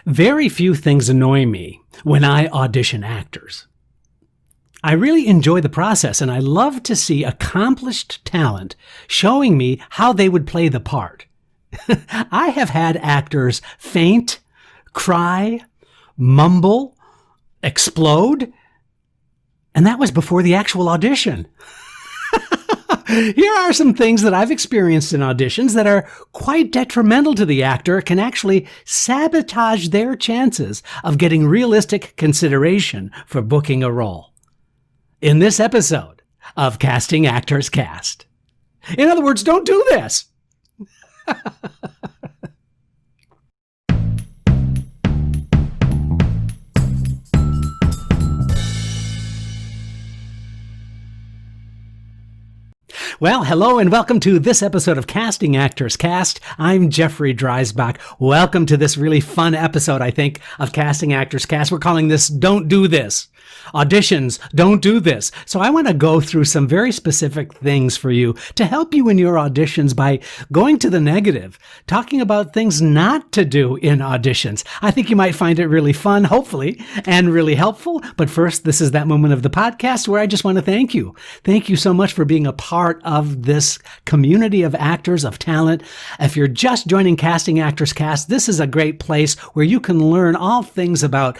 Very few things annoy me when I audition actors. I really enjoy the process, and I love to see accomplished talent showing me how they would play the part. I have had actors faint, cry, mumble, explode, and that was before the actual audition. Here are some things that I've experienced in auditions that are quite detrimental to the actor, can actually sabotage their chances of getting realistic consideration for booking a role. In this episode of Casting Actors Cast. In other words, don't do this. Well, hello and welcome to this episode of Casting Actors Cast. I'm Jeffrey Dreisbach. Welcome to this really fun episode, I think, of Casting Actors Cast. We're calling this Don't Do This. Auditions, don't do this. So I want to go through some very specific things for you to help you in your auditions by going to the negative, talking about things not to do in auditions. I think you might find it really fun, hopefully, and really helpful. But first, this is that moment of the podcast where I just want to thank you. Thank you so much for being a part of this community of actors, of talent. If you're just joining Casting Actors Cast, this is a great place where you can learn all things about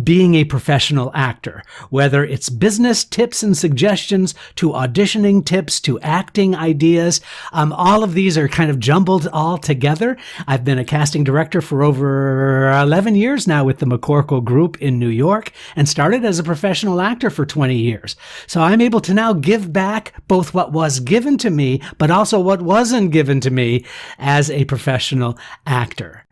being a professional actor, whether it's business tips and suggestions to auditioning tips to acting ideas. All of these are kind of jumbled all together. I've been a casting director for over 11 years now with the McCorkle Group in New York and started as a professional actor for 20 years. So I'm able to now give back both what was given to me, but also what wasn't given to me as a professional actor.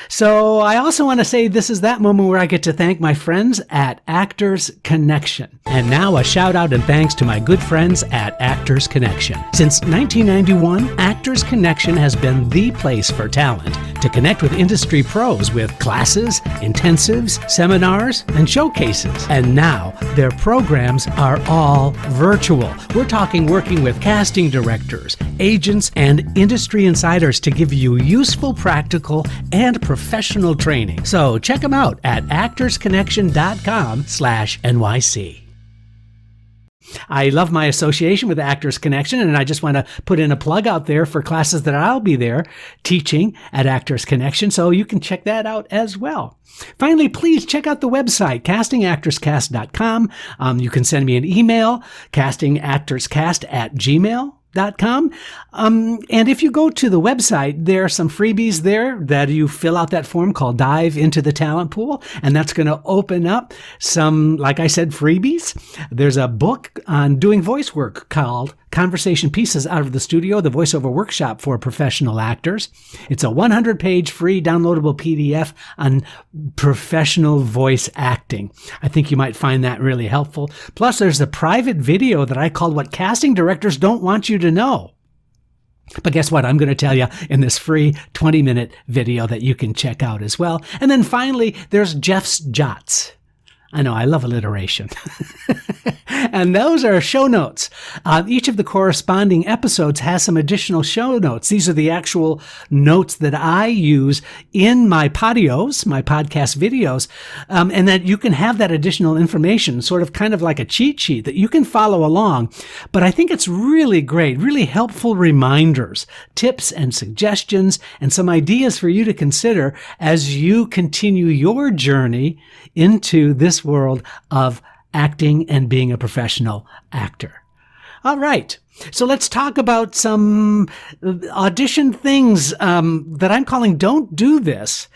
So I also want to say this is that moment where I get to thank my friends at Actors Connection. And now a shout out and thanks to my good friends at Actors Connection. Since 1991, Actors Connection has been the place for talent to connect with industry pros with classes, intensives, seminars, and showcases. And now their programs are all virtual. We're talking working with casting directors, agents, and industry insiders to give you useful, practical, and professional training. So check them out at actorsconnection.com/NYC. I love my association with Actors Connection, and I just want to put in a plug out there for classes that I'll be there teaching at Actors Connection, so you can check that out as well. Finally, please check out the website, castingactorscast.com. You can send me an email, castingactorscast@gmail.com. And if you go to the website, there are some freebies there that you fill out that form called Dive into the Talent Pool, and that's going to open up some, like I said, freebies. There's a book on doing voice work called Conversation Pieces Out of the Studio, the voiceover workshop for professional actors. It's a 100-page free downloadable PDF on professional voice acting. I think you might find that really helpful. Plus, there's a private video that I called What Casting Directors Don't Want You to Know. But guess what? I'm going to tell you in this free 20-minute video that you can check out as well. And then finally, there's Jeff's Jots. I know, I love alliteration. And those are show notes. Each of the corresponding episodes has some additional show notes. These are the actual notes that I use in my podios, my podcast videos, and that you can have that additional information, sort of kind of like a cheat sheet that you can follow along. But I think it's really great, really helpful reminders, tips and suggestions, and some ideas for you to consider as you continue your journey into this world of acting and being a professional actor. All right. So let's talk about some audition things that I'm calling Don't Do This,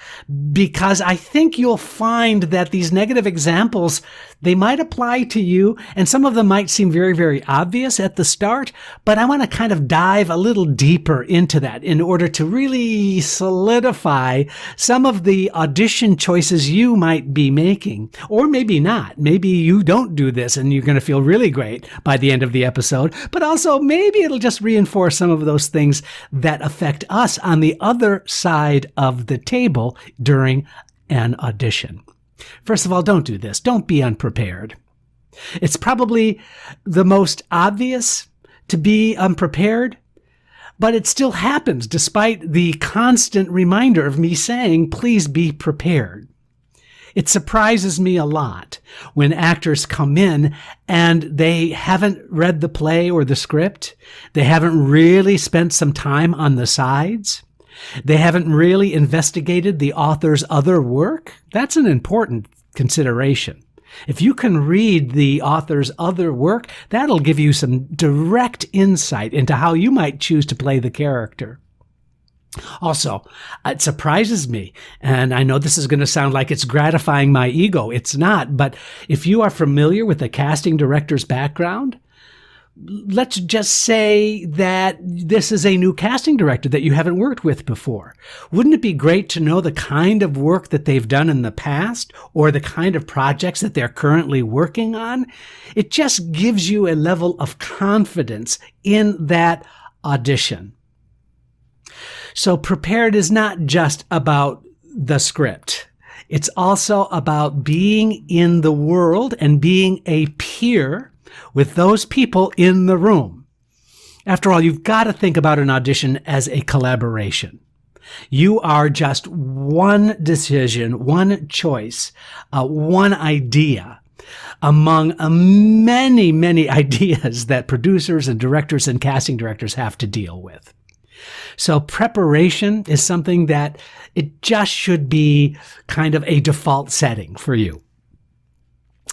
because I think you'll find that these negative examples, they might apply to you, and some of them might seem very, very obvious at the start, but I want to kind of dive a little deeper into that in order to really solidify some of the audition choices you might be making, or maybe not. Maybe you don't do this and you're going to feel really great by the end of the episode, but also maybe it'll just reinforce some of those things that affect us on the other side of the table during an audition. First of all, don't do this. Don't be unprepared. It's probably the most obvious to be unprepared, but it still happens despite the constant reminder of me saying, please be prepared. It surprises me a lot when actors come in and they haven't read the play or the script. They haven't really spent some time on the sides. They haven't really investigated the author's other work. That's an important consideration. If you can read the author's other work, that'll give you some direct insight into how you might choose to play the character. Also, it surprises me, and I know this is going to sound like it's gratifying my ego. It's not, but if you are familiar with the casting director's background, let's just say that this is a new casting director that you haven't worked with before. Wouldn't it be great to know the kind of work that they've done in the past or the kind of projects that they're currently working on? It just gives you a level of confidence in that audition. So Prepared is not just about the script. It's also about being in the world and being a peer with those people in the room. After all, you've got to think about an audition as a collaboration. You are just one decision, one choice, one idea among many, many ideas that producers and directors and casting directors have to deal with. So preparation is something that it just should be kind of a default setting for you.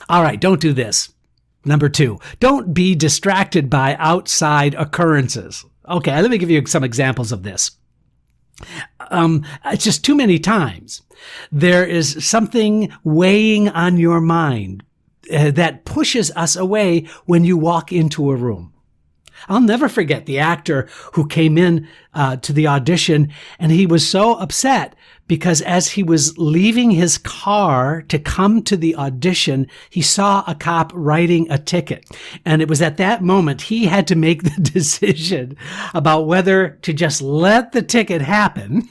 All right, don't do this. Number 2, don't be distracted by outside occurrences. Okay, let me give you some examples of this. It's just too many times. There is something weighing on your mind that pushes us away when you walk into a room. I'll never forget the actor who came in to the audition, and he was so upset because as he was leaving his car to come to the audition, he saw a cop writing a ticket. And it was at that moment he had to make the decision about whether to just let the ticket happen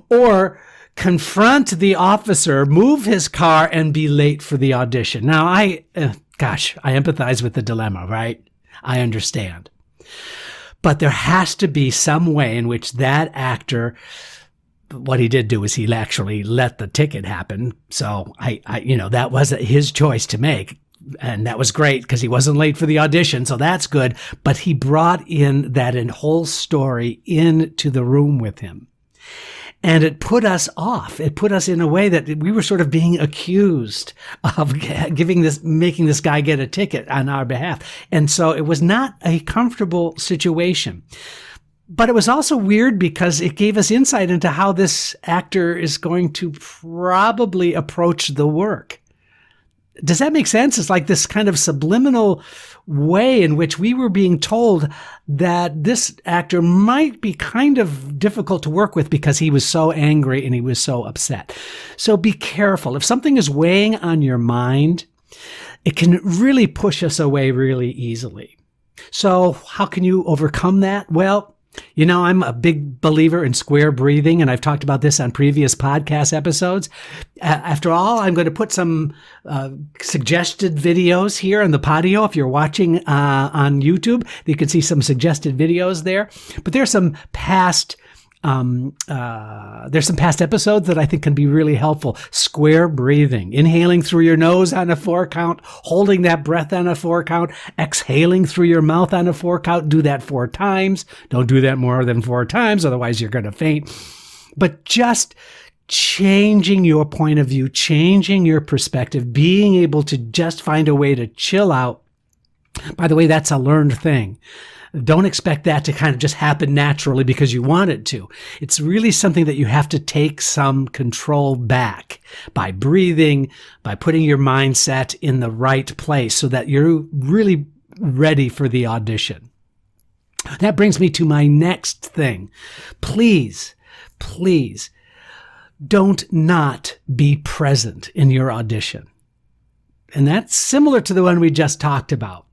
or confront the officer, move his car, and be late for the audition. Now, I empathize with the dilemma, right? I understand. But there has to be some way in which that actor, what he did do is he actually let the ticket happen. So that was his choice to make. And that was great because he wasn't late for the audition. So that's good. But he brought in that whole story into the room with him. And it put us off. It put us in a way that we were sort of being accused of making this guy get a ticket on our behalf. And so it was not a comfortable situation. But it was also weird because it gave us insight into how this actor is going to probably approach the work. Does that make sense? It's like this kind of subliminal way in which we were being told that this actor might be kind of difficult to work with because he was so angry and he was so upset. So be careful. If something is weighing on your mind, it can really push us away really easily. So how can you overcome that? Well, I'm a big believer in square breathing, and I've talked about this on previous podcast episodes. After all, I'm going to put some suggested videos here on the Podio. If you're watching on YouTube, you can see some suggested videos there. But there's some past episodes that I think can be really helpful. Square breathing, inhaling through your nose on a 4 count, holding that breath on a 4 count, exhaling through your mouth on a 4 count. Do that 4 times. Don't do that more than 4 times. Otherwise you're going to faint. But just changing your point of view, changing your perspective, being able to just find a way to chill out. By the way, that's a learned thing. Don't expect that to kind of just happen naturally because you want it to. It's really something that you have to take some control back by breathing, by putting your mindset in the right place so that you're really ready for the audition. That brings me to my next thing. Please, don't not be present in your audition. And that's similar to the one we just talked about.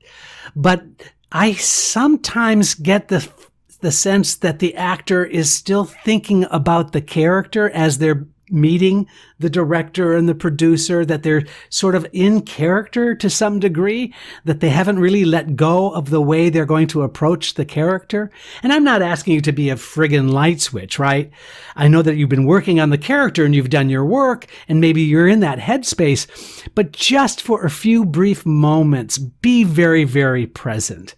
But I sometimes get the sense that the actor is still thinking about the character as they're meeting the director and the producer, that they're sort of in character to some degree, that they haven't really let go of the way they're going to approach the character. And I'm not asking you to be a friggin' light switch, right? I know that you've been working on the character and you've done your work and maybe you're in that headspace, but just for a few brief moments, be very, very present.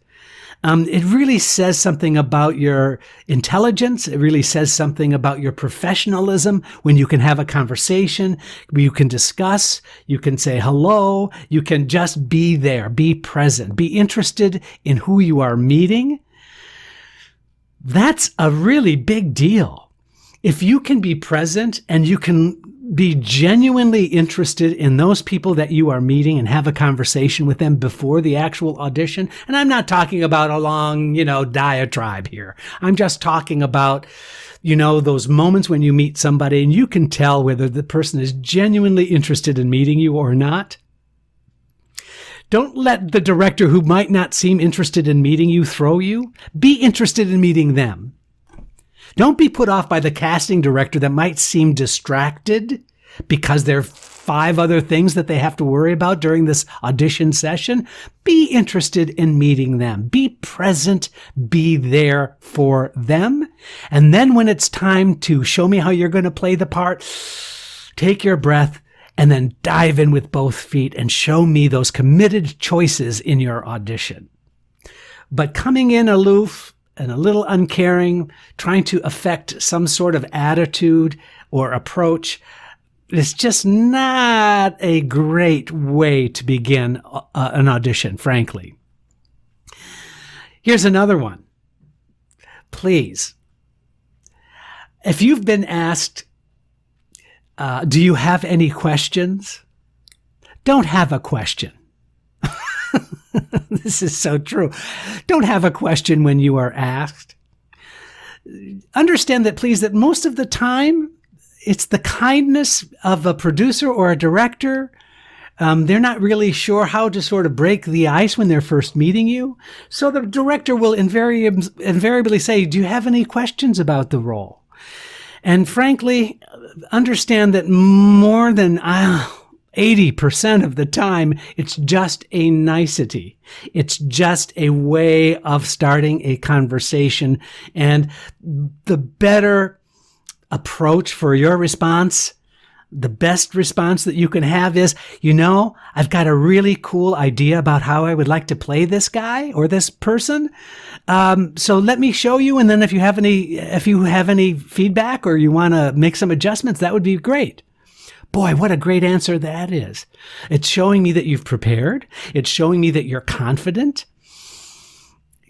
It really says something about your intelligence. It really says something about your professionalism when you can have a conversation, you can discuss, you can say hello, you can just be there, be present, be interested in who you are meeting. That's a really big deal. If you can be present and you can be genuinely interested in those people that you are meeting and have a conversation with them before the actual audition. And I'm not talking about a long, diatribe here. I'm just talking about, those moments when you meet somebody and you can tell whether the person is genuinely interested in meeting you or not. Don't let the director who might not seem interested in meeting you throw you. Be interested in meeting them. Don't be put off by the casting director that might seem distracted because there are 5 other things that they have to worry about during this audition session. Be interested in meeting them. Be present. Be there for them. And then when it's time to show me how you're going to play the part, take your breath and then dive in with both feet and show me those committed choices in your audition. But coming in aloof and a little uncaring, trying to affect some sort of attitude or approach, it's just not a great way to begin an audition, frankly. Here's another one. Please, if you've been asked, do you have any questions? Don't have a question. This is so true. Don't have a question when you are asked. Understand that, please, that most of the time, it's the kindness of a producer or a director. They're not really sure how to sort of break the ice when they're first meeting you. So the director will invariably say, do you have any questions about the role? And frankly, understand that more than 80% of the time, it's just a nicety. It's just a way of starting a conversation. And the better approach for your response, the best response that you can have is, I've got a really cool idea about how I would like to play this guy or this person. So let me show you. And then if you have any feedback or you want to make some adjustments, that would be great. Boy, what a great answer that is. It's showing me that you've prepared. It's showing me that you're confident.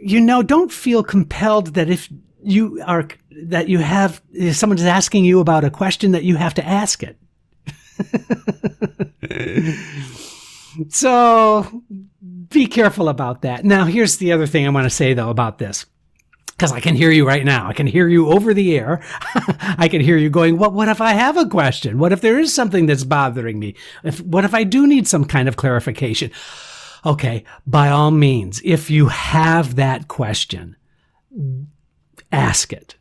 Don't feel compelled that if someone is asking you about a question that you have to ask it. So be careful about that. Now, here's the other thing I want to say, though, about this. Because I can hear you right now. I can hear you over the air. I can hear you going, what if I have a question? What if there is something that's bothering me? What if I do need some kind of clarification? Okay, by all means, if you have that question, ask it.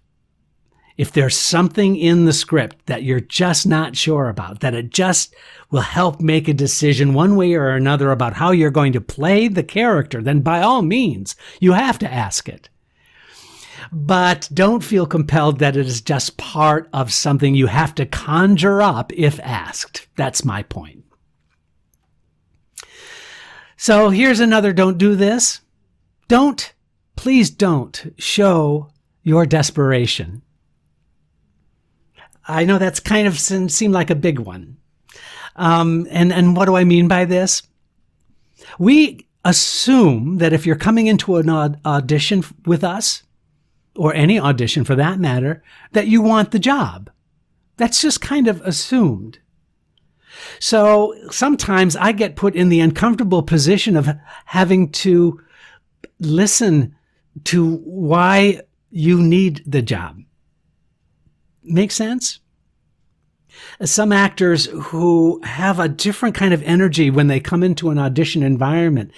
If there's something in the script that you're just not sure about, that it just will help make a decision one way or another about how you're going to play the character, then by all means, you have to ask it. But don't feel compelled that it is just part of something you have to conjure up if asked. That's my point. So here's another don't do this. Please don't show your desperation. I know that's kind of seemed like a big one. And what do I mean by this? We assume that if you're coming into an audition with us, or any audition for that matter, that you want the job. That's just kind of assumed. So sometimes I get put in the uncomfortable position of having to listen to why you need the job. Make sense? Some actors who have a different kind of energy when they come into an audition environment,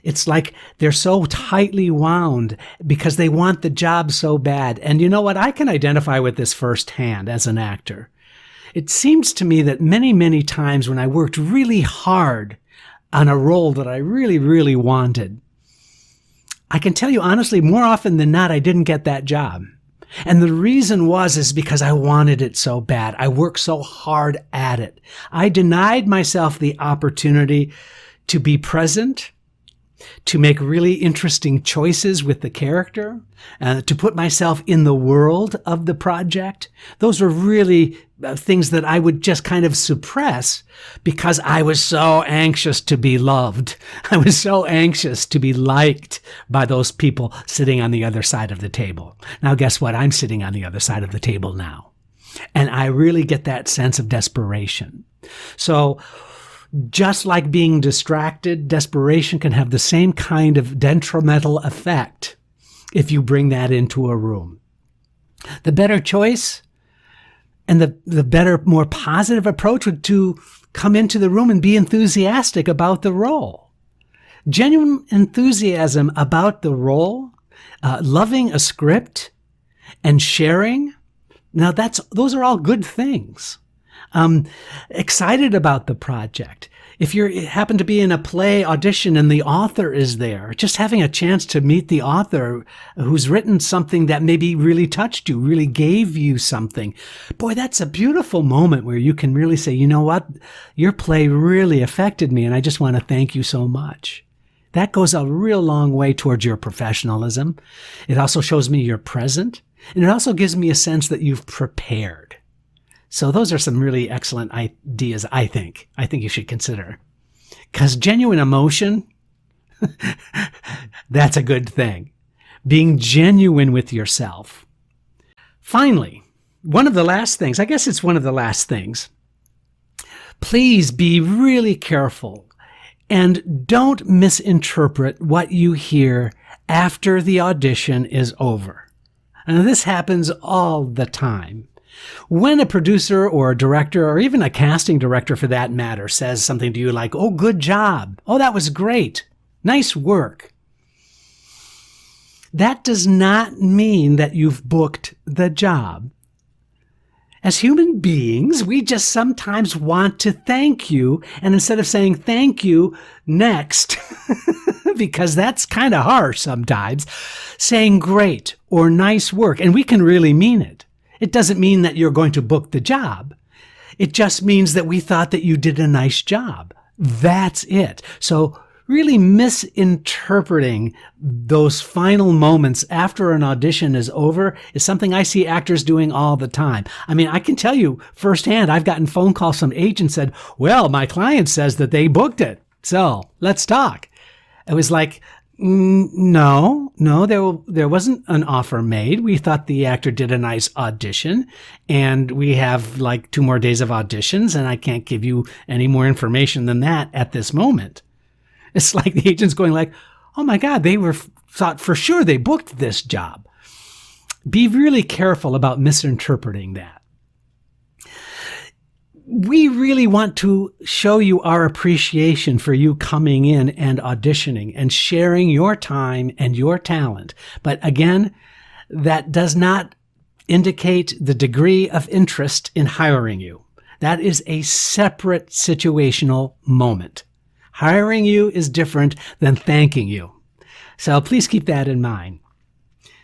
it's like they're so tightly wound because they want the job so bad. And you know what? I can identify with this firsthand as an actor. It seems to me that many, many times when I worked really hard on a role that I really, really wanted, I can tell you honestly, more often than not, I didn't get that job. And the reason is because I wanted it so bad. I worked so hard at it. I denied myself the opportunity to be present, to make really interesting choices with the character, to put myself in the world of the project. Those were really things that I would just kind of suppress because I was so anxious to be loved. I was so anxious to be liked by those people sitting on the other side of the table. Now, guess what? I'm sitting on the other side of the table now. And I really get that sense of desperation. So, just like being distracted, desperation can have the same kind of detrimental effect if you bring that into a room. The better choice and the better, more positive approach would to come into the room and be enthusiastic about the role. Genuine enthusiasm about the role, loving a script, and sharing. Now those are all good things. Excited about the project. If you happen to be in a play audition and the author is there, just having a chance to meet the author who's written something that maybe really touched you, really gave you something. Boy, that's a beautiful moment where you can really say, you know what? Your play really affected me, and I just want to thank you so much. That goes a real long way towards your professionalism. It also shows me you're present, and it also gives me a sense that you've prepared. So those are some really excellent ideas, I think you should consider. Because genuine emotion, that's a good thing. Being genuine with yourself. Finally, one of the last things, I guess it's one of the last things, please be really careful and don't misinterpret what you hear after the audition is over. And this happens all the time. When a producer or a director, or even a casting director for that matter, says something to you like, "Oh, good job. Oh, that was great. Nice work," that does not mean that you've booked the job. As human beings, we just sometimes want to thank you, and instead of saying thank you, next, because that's kind of harsh sometimes, saying great or nice work, and we can really mean it. It doesn't mean that you're going to book the job. It just means that we thought that you did a nice job. That's it. So really misinterpreting those final moments after an audition is over is something I see actors doing all the time. I mean, I can tell you firsthand, I've gotten phone calls from agents said, "Well, my client says that they booked it, so let's talk." It was like, no, there wasn't an offer made. We thought the actor did a nice audition, and we have like 2 more days of auditions, and I can't give you any more information than that at this moment. It's like the agent's going like, "Oh my God, thought for sure they booked this job." Be really careful about misinterpreting that. We really want to show you our appreciation for you coming in and auditioning and sharing your time and your talent. But again, that does not indicate the degree of interest in hiring you. That is a separate situational moment. Hiring you is different than thanking you. So please keep that in mind.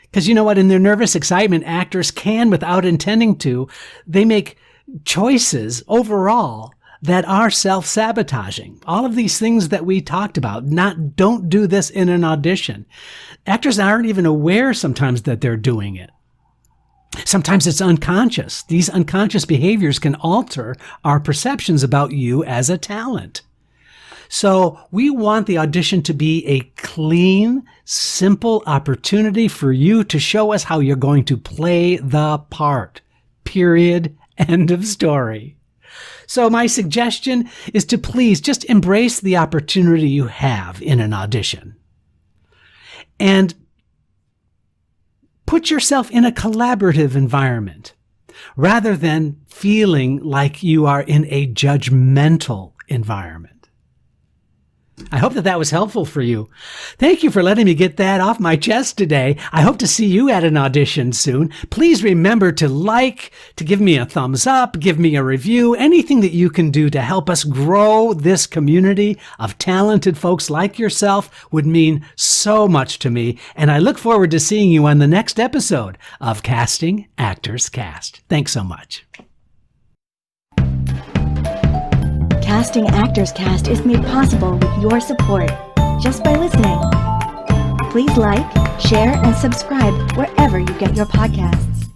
Because you know what? In their nervous excitement, actors can, without intending to, they make choices overall that are self-sabotaging. All of these things that we talked about, don't do this in an audition. Actors aren't even aware sometimes that they're doing it. Sometimes it's unconscious. These unconscious behaviors can alter our perceptions about you as a talent. So we want the audition to be a clean, simple opportunity for you to show us how you're going to play the part. Period. End of story. So my suggestion is to please just embrace the opportunity you have in an audition and put yourself in a collaborative environment rather than feeling like you are in a judgmental environment. I hope that was helpful for you. Thank you for letting me get that off my chest today. I hope to see you at an audition soon. Please remember to give me a thumbs up, give me a review, anything that you can do to help us grow this community of talented folks like yourself would mean so much to me. And I look forward to seeing you on the next episode of Casting Actors Cast. Thanks so much. Casting Actors Cast is made possible with your support just by listening. Please like, share, and subscribe wherever you get your podcasts.